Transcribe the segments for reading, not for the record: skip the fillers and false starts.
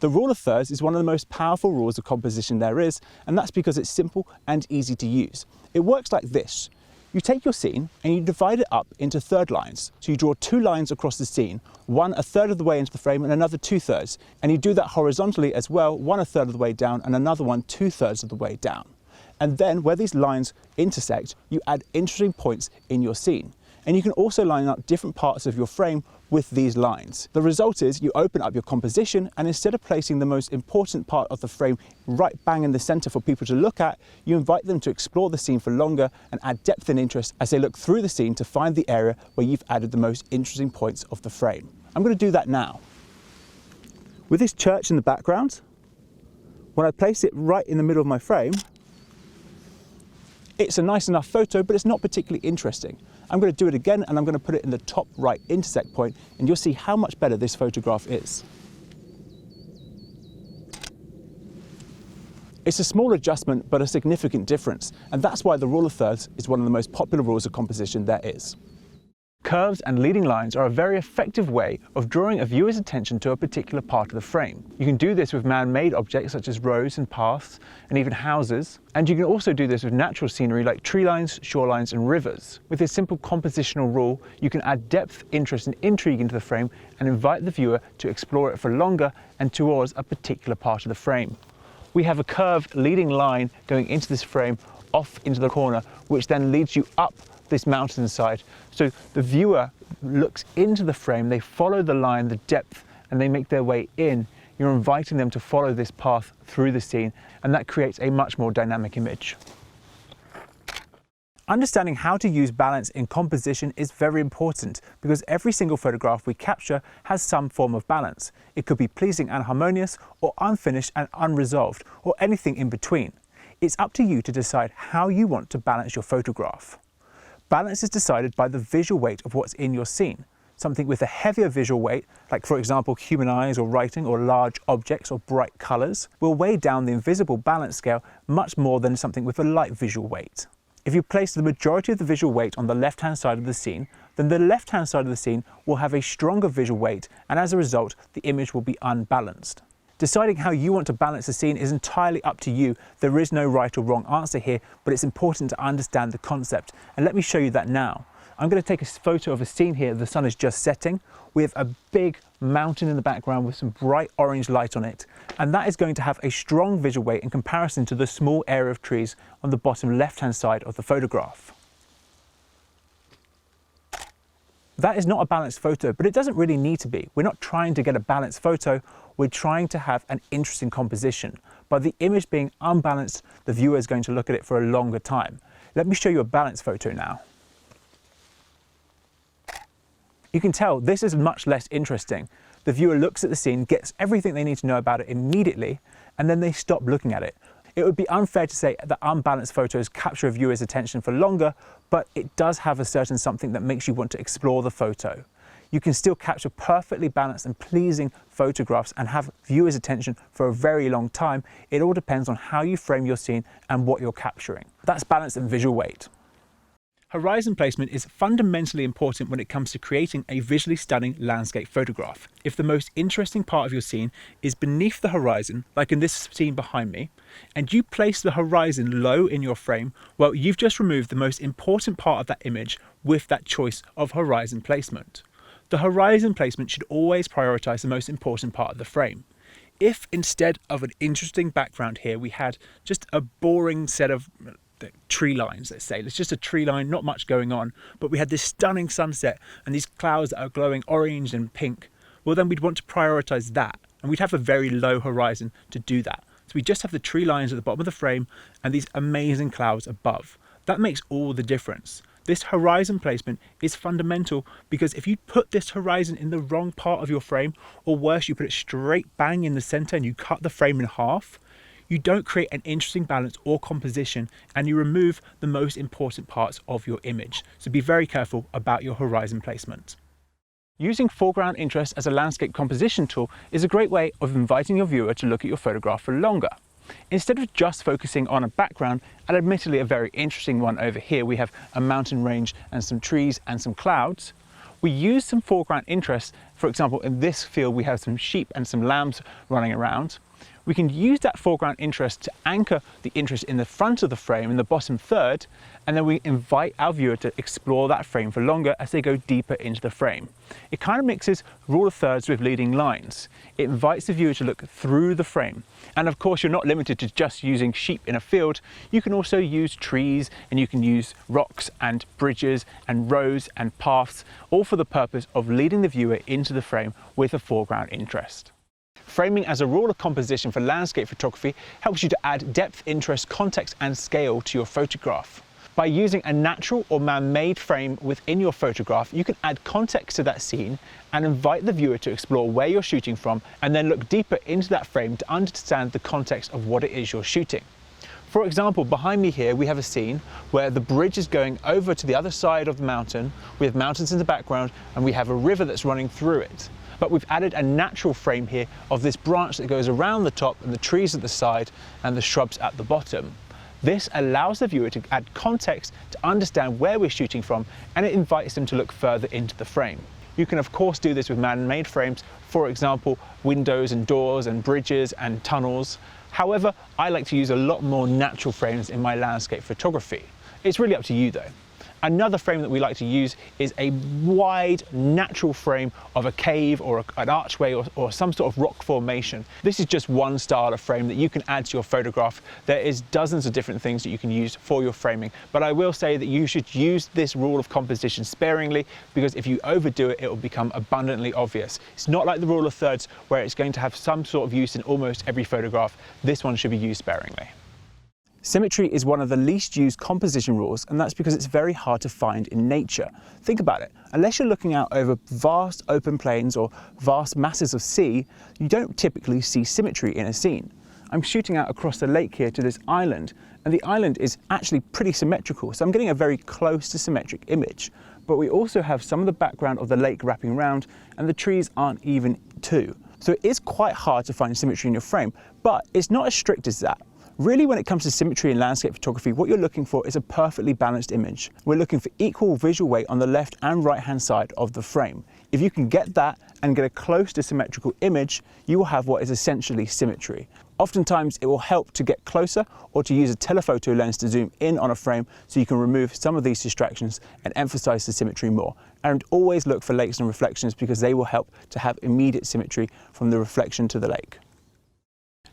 The rule of thirds is one of the most powerful rules of composition there is, and that's because it's simple and easy to use. It works like this. You take your scene and you divide it up into third lines. So you draw 2 lines across the scene, one a third of the way into the frame and another 2/3. And you do that horizontally as well, one a third of the way down and another one 2/3 of the way down. And then where these lines intersect, you add interesting points in your scene. And you can also line up different parts of your frame with these lines. The result is you open up your composition, and instead of placing the most important part of the frame right bang in the center for people to look at, you invite them to explore the scene for longer and add depth and interest as they look through the scene to find the area where you've added the most interesting points of the frame. I'm going to do that now. With this church in the background, when I place it right in the middle of my frame, it's a nice enough photo, but it's not particularly interesting. I'm going to do it again, and I'm going to put it in the top right intersect point, and you'll see how much better this photograph is. It's a small adjustment, but a significant difference, and that's why the rule of thirds is one of the most popular rules of composition there is. Curves and leading lines are a very effective way of drawing a viewer's attention to a particular part of the frame. You can do this with man-made objects such as roads and paths and even houses, and you can also do this with natural scenery like tree lines, shorelines and rivers. With this simple compositional rule, you can add depth, interest and intrigue into the frame and invite the viewer to explore it for longer and towards a particular part of the frame. We have a curved leading line going into this frame off into the corner, which then leads you up this mountainside. So the viewer looks into the frame, they follow the line, the depth, and they make their way in. You're inviting them to follow this path through the scene, and that creates a much more dynamic image. Understanding how to use balance in composition is very important because every single photograph we capture has some form of balance. It could be pleasing and harmonious, or unfinished and unresolved, or anything in between. It's up to you to decide how you want to balance your photograph. Balance is decided by the visual weight of what's in your scene. Something with a heavier visual weight, like for example human eyes or writing or large objects or bright colours, will weigh down the invisible balance scale much more than something with a light visual weight. If you place the majority of the visual weight on the left-hand side of the scene, then the left-hand side of the scene will have a stronger visual weight, and as a result, the image will be unbalanced. Deciding how you want to balance the scene is entirely up to you. There is no right or wrong answer here, but it's important to understand the concept. And let me show you that now. I'm going to take a photo of a scene here. The sun is just setting. We have a big mountain in the background with some bright orange light on it. And that is going to have a strong visual weight in comparison to the small area of trees on the bottom left-hand side of the photograph. That is not a balanced photo, but it doesn't really need to be. We're not trying to get a balanced photo. We're trying to have an interesting composition. By the image being unbalanced, the viewer is going to look at it for a longer time. Let me show you a balanced photo now. You can tell this is much less interesting. The viewer looks at the scene, gets everything they need to know about it immediately, and then they stop looking at it. It would be unfair to say that unbalanced photos capture a viewer's attention for longer, but it does have a certain something that makes you want to explore the photo. You can still capture perfectly balanced and pleasing photographs and have viewers' attention for a very long time. It all depends on how you frame your scene and what you're capturing. That's balance and visual weight. Horizon placement is fundamentally important when it comes to creating a visually stunning landscape photograph. If the most interesting part of your scene is beneath the horizon, like in this scene behind me, and you place the horizon low in your frame, well, you've just removed the most important part of that image with that choice of horizon placement. The horizon placement should always prioritize the most important part of the frame. If instead of an interesting background here, we had just a boring set of the tree lines, let's say. It's just a tree line, not much going on, but we had this stunning sunset and these clouds that are glowing orange and pink. Well, then we'd want to prioritize that, and we'd have a very low horizon to do that. So we just have the tree lines at the bottom of the frame and these amazing clouds above. That makes all the difference. This horizon placement is fundamental because if you put this horizon in the wrong part of your frame, or worse, you put it straight bang in the center and you cut the frame in half, you don't create an interesting balance or composition, and you remove the most important parts of your image. So be very careful about your horizon placement. Using Foreground Interest as a landscape composition tool is a great way of inviting your viewer to look at your photograph for longer. Instead of just focusing on a background, and admittedly a very interesting one over here, we have a mountain range and some trees and some clouds, we use some foreground interest For example, in this field we have some sheep and some lambs running around. We can use that foreground interest to anchor the interest in the front of the frame, in the bottom third, and then we invite our viewer to explore that frame for longer as they go deeper into the frame. It kind of mixes rule of thirds with leading lines. It invites the viewer to look through the frame. And of course, you're not limited to just using sheep in a field. You can also use trees, and you can use rocks and bridges and roads and paths, all for the purpose of leading the viewer into the frame with a foreground interest. Framing as a rule of composition for landscape photography helps you to add depth, interest, context and scale to your photograph. By using a natural or man-made frame within your photograph, you can add context to that scene and invite the viewer to explore where you're shooting from, and then look deeper into that frame to understand the context of what it is you're shooting. For example, behind me here we have a scene where the bridge is going over to the other side of the mountain. We have mountains in the background and we have a river that's running through it. But we've added a natural frame here of this branch that goes around the top and the trees at the side and the shrubs at the bottom. This allows the viewer to add context to understand where we're shooting from, and it invites them to look further into the frame. You can of course do this with man-made frames, for example, windows and doors and bridges and tunnels. However, I like to use a lot more natural frames in my landscape photography. It's really up to you though. Another frame that we like to use is a wide natural frame of a cave or an archway or some sort of rock formation. This is just one style of frame that you can add to your photograph. There is dozens of different things that you can use for your framing, but I will say that you should use this rule of composition sparingly, because if you overdo it, it will become abundantly obvious. It's not like the rule of thirds where it's going to have some sort of use in almost every photograph. This one should be used sparingly. Symmetry is one of the least used composition rules, and that's because it's very hard to find in nature. Think about it. Unless you're looking out over vast open plains or vast masses of sea, you don't typically see symmetry in a scene. I'm shooting out across the lake here to this island, and the island is actually pretty symmetrical, so I'm getting a very close to symmetric image. But we also have some of the background of the lake wrapping around, and the trees aren't even too. So it is quite hard to find symmetry in your frame, but it's not as strict as that. Really, when it comes to symmetry in landscape photography, what you're looking for is a perfectly balanced image. We're looking for equal visual weight on the left and right hand side of the frame. If you can get that and get a close to symmetrical image, you will have what is essentially symmetry. Oftentimes it will help to get closer or to use a telephoto lens to zoom in on a frame so you can remove some of these distractions and emphasize the symmetry more. And always look for lakes and reflections, because they will help to have immediate symmetry from the reflection to the lake.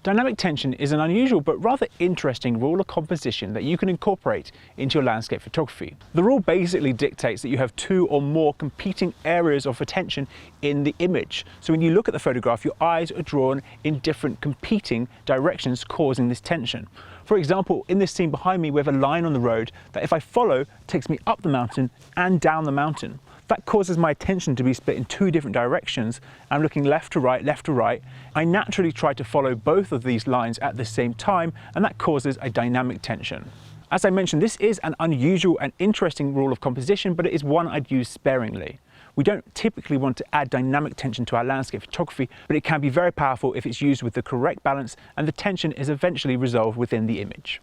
Dynamic tension is an unusual but rather interesting rule of composition that you can incorporate into your landscape photography. The rule basically dictates that you have two or more competing areas of attention in the image. So when you look at the photograph, your eyes are drawn in different competing directions, causing this tension. For example, in this scene behind me, we have a line on the road that if I follow, takes me up the mountain and down the mountain. That causes my attention to be split in two different directions. I'm looking left to right, left to right. I naturally try to follow both of these lines at the same time, and that causes a dynamic tension. As I mentioned, this is an unusual and interesting rule of composition, but it is one I'd use sparingly. We don't typically want to add dynamic tension to our landscape photography, but it can be very powerful if it's used with the correct balance and the tension is eventually resolved within the image.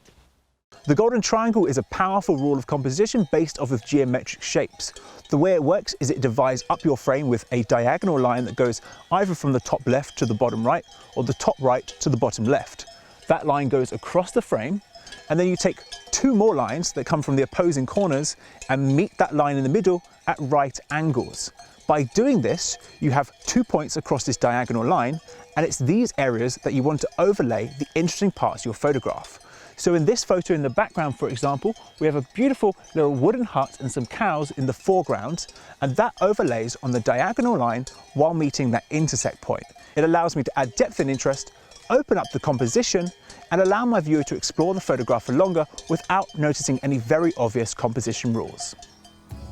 The golden triangle is a powerful rule of composition based off of geometric shapes. The way it works is it divides up your frame with a diagonal line that goes either from the top left to the bottom right, or the top right to the bottom left. That line goes across the frame, and then you take two more lines that come from the opposing corners and meet that line in the middle at right angles. By doing this, you have 2 points across this diagonal line, and it's these areas that you want to overlay the interesting parts of your photograph. So in this photo in the background, for example, we have a beautiful little wooden hut and some cows in the foreground, and that overlays on the diagonal line while meeting that intersect point. It allows me to add depth and interest, open up the composition, and allow my viewer to explore the photograph for longer without noticing any very obvious composition rules.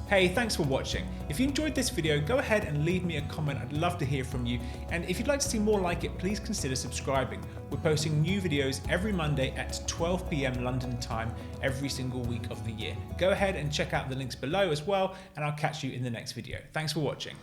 Hey, thanks for watching. If you enjoyed this video, go ahead and leave me a comment. I'd love to hear from you. And if you'd like to see more like it, please consider subscribing. We're posting new videos every Monday at 12 PM London time every single week of the year. Go ahead and check out the links below as well, and I'll catch you in the next video. Thanks for watching.